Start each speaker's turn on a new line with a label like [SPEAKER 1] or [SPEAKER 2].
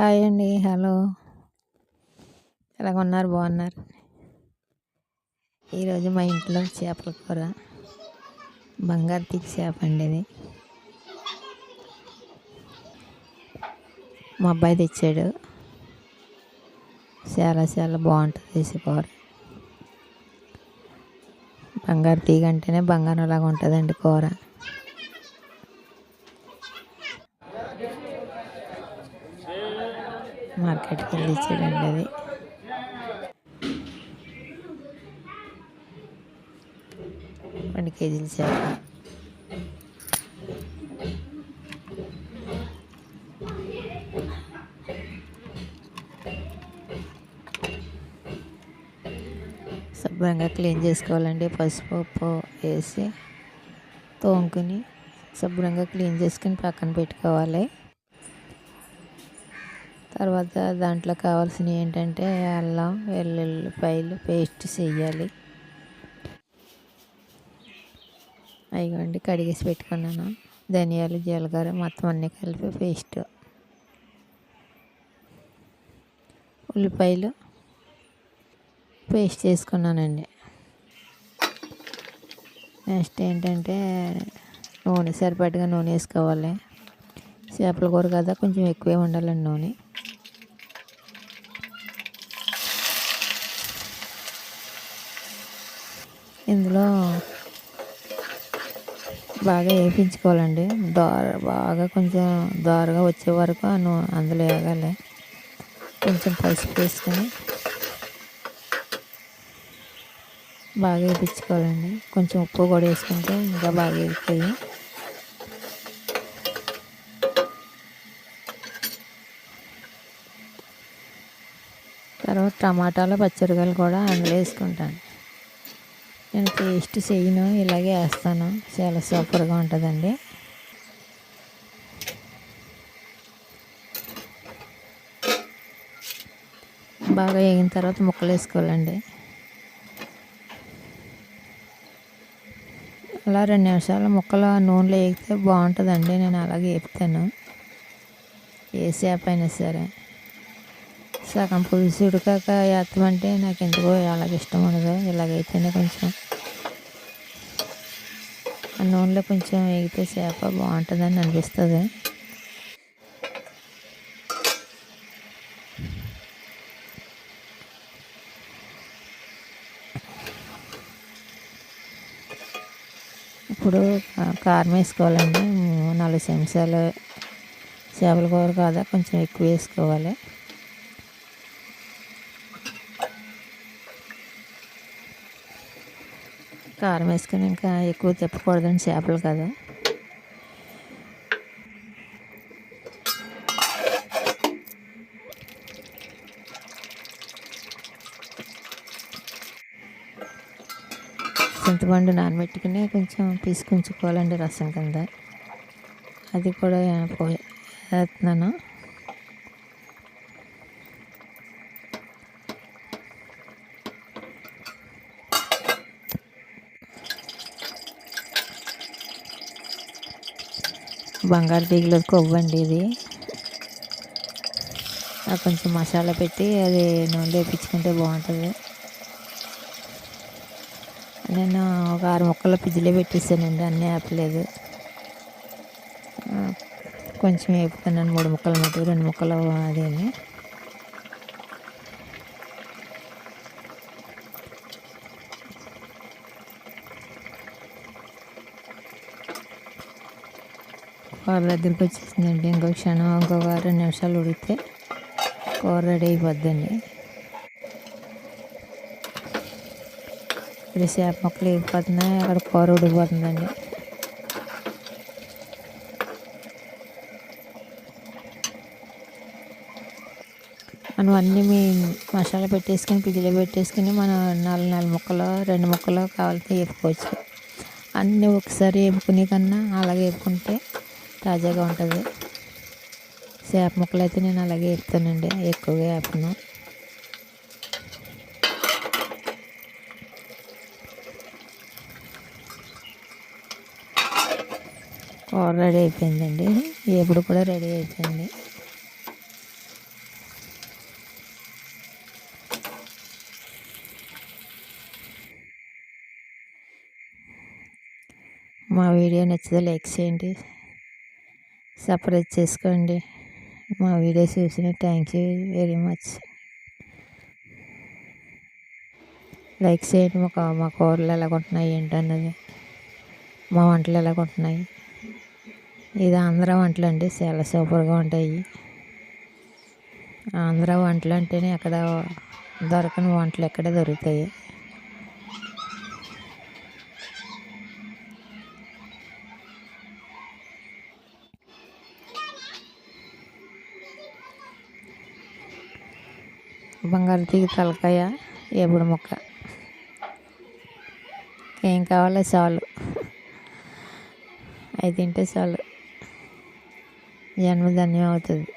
[SPEAKER 1] Hi అండి. Hello. ఎలాగున్నారు? బాగున్నారు? ఈరోజు మా ఇంట్లో చేపల కూర. బంగారు తీగ చేప అండి ఇది. మా అబ్బాయి తెచ్చాడు. చాలా చాలా బాగుంటుంది ఈ కూర. బంగారు తీగ అంటేనే బంగారంలాగా ఉంటుందండి కూర. మార్కెట్కి వెళ్ళి ఇచ్చాడండి అది. రెండు కేజీల చేప. శుభ్రంగా క్లీన్ చేసుకోవాలండి. పసుపు ఉప్పు వేసి తోముకుని శుభ్రంగా క్లీన్ చేసుకుని పక్కన పెట్టుకోవాలి. తర్వాత దాంట్లో కావాల్సినవి ఏంటంటే అల్లం వెల్లుల్లిపాయలు పేస్ట్ చేయాలి. అయ్యండి కడిగేసి పెట్టుకున్నాను. ధనియాలు జీలకర్ర మొత్తం అన్నీ కలిపి పేస్ట్. ఉల్లిపాయలు పేస్ట్ చేసుకున్నానండి. నెక్స్ట్ ఏంటంటే నూనె సరిపడగా నూనె వేసుకోవాలి. చేపల కూర కదా కొంచెం ఎక్కువే ఉండాలండి నూనె. ఇందులో బాగా వేయించుకోవాలండి. బాగా కొంచెం దోరగా వచ్చే వరకు అందులో వేగాలి. కొంచెం పసుపు వేసుకొని బాగా వేయించుకోవాలండి. కొంచెం ఉప్పు కూడా వేసుకుంటే ఇంకా బాగా వేగుతాయి. తర్వాత టమాటాలు పచ్చిమిరపకాయలు కూడా అందులో వేసుకుంటాను. నేను పేస్ట్ చేయను, ఇలాగే వేస్తాను. చాలా సూపర్గా ఉంటుందండి. బాగా వేగిన తర్వాత ముక్కలు వేసుకోవాలండి. అలా 2 నిమిషాలు ముక్కలు నూనెలో వేగితే బాగుంటుందండి. నేను అలాగే వేపుతాను. ఏ చేప అయినా సరే సగం పులుసు ఉడకాక వేస్తామంటే నాకు ఎందుకో అలాగ ఇష్టం ఉండదు. ఇలాగైతేనే కొంచెం ఆ నూనెలో కొంచెం వేగితే చేప బాగుంటుందని అనిపిస్తుంది. ఇప్పుడు కారం వేసుకోవాలండి. 4 చెంచాలు. చేపల కూర కదా కొంచెం ఎక్కువ వేసుకోవాలి. కారం వేసుకొని ఇంకా ఎక్కువ తిప్పకూడదండి, చేపలు కదా. చింతపండు నానబెట్టుకుని కొంచెం పిసుకుంచుకోవాలండి రసం కింద. అది కూడా వేస్తున్నాను. బంగారు తీగల కొవ్వండి ఇది. కొంచెం మసాలా పెట్టి అది నూనెలో వేయించుకుంటే బాగుంటుంది. నేను ఒక 6 ముక్కలు ఫ్రిడ్జ్లో పెట్టేసానండి, అన్నీ ఆపలేదు. కొంచెం వేపుతున్నాను. 3 ముక్కలు మట్టి 2 ముక్కలు అదేమి. కూర దగ్గరికి వచ్చేసిందండి. ఇంకొక 2 నిమిషాలు ఉడికితే కూర రెడీ అయిపోద్దండి. ఇక్కడ చేప ముక్కలు వేగిపోతున్నాయి, అక్కడ కూర ఉడికిపోతుందండి. మనం అన్నీ మసాలా పెట్టేసుకుని ఫ్రిడ్జ్లో పెట్టేసుకుని మనం 4 ముక్కలు 2 ముక్కలు కావాలంటే వేపుకోవచ్చు. అన్నీ ఒకసారి వేపుకునే కన్నా అలాగే వేపుకుంటే తాజాగా ఉంటుంది. చేప ముక్కలు అయితే నేను అలాగే వేపుతానండి, ఎక్కువగా వేపను. కూర రెడీ అయిపోయిందండి. వేపుడు కూడా రెడీ అయిపోయింది. మా వీడియో నచ్చితే లైక్ చేయండి, సబ్స్క్రైబ్ చేసుకోండి. మా వీడియో చూసిన thank you very much. Like చేయండి. మా కూరలు ఎలాగుంటున్నాయి ఏంటన్నది, మా వంటలు ఎలాగుంటున్నాయి. ఇది ఆంధ్ర వంటలు అండి, చాలా సూపర్గా ఉంటాయి. ఆంధ్ర వంటలు అంటేనే అక్కడ దొరకని వంటలు ఎక్కడ దొరుకుతాయి. బంగారు తీగ తలకాయ, ఏపుడు ముక్క, ఏం కావాలో చాలు, అవి తింటే చాలు, జన్మ ధన్యం అవుతుంది.